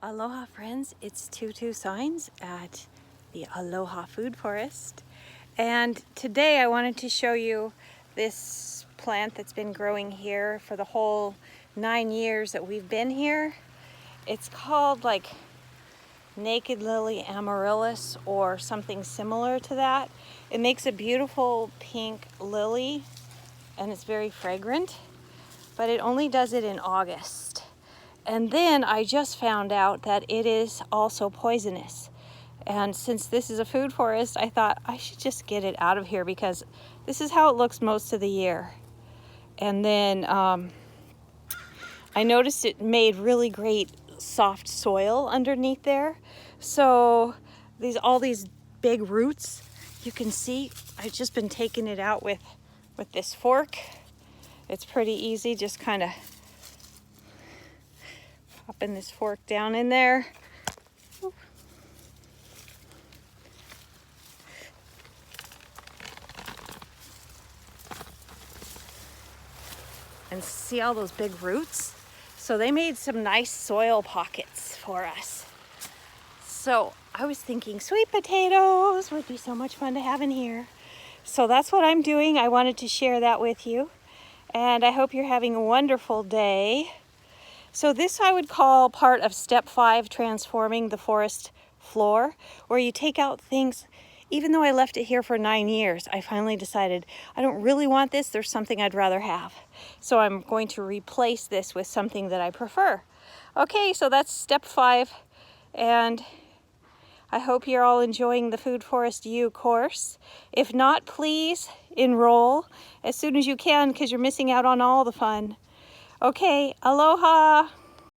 Aloha friends, it's Tutu Signs at the Aloha Food Forest, and today I wanted to show you this plant that's been growing here for the whole 9 years that we've been here. It's called like naked lily amaryllis or something similar to that. It makes a beautiful pink lily and it's very fragrant, but it only does it in August. And then I just found out that it is also poisonous. And since this is a food forest, I thought I should just get it out of here because this is how it looks most of the year. And then I noticed it made really great soft soil underneath there. So all these big roots, you can see, I've just been taking it out with this fork. It's pretty easy, just kind of popping this fork down in there. And see all those big roots? So they made some nice soil pockets for us. So I was thinking sweet potatoes would be so much fun to have in here. So that's what I'm doing. I wanted to share that with you. And I hope you're having a wonderful day. So this I would call part of step 5, transforming the forest floor, where you take out things. Even though I left it here for 9 years, I finally decided I don't really want this. There's something I'd rather have. So I'm going to replace this with something that I prefer. Okay, so that's step 5. And I hope you're all enjoying the Food Forest U course. If not, please enroll as soon as you can because you're missing out on all the fun. Okay, aloha!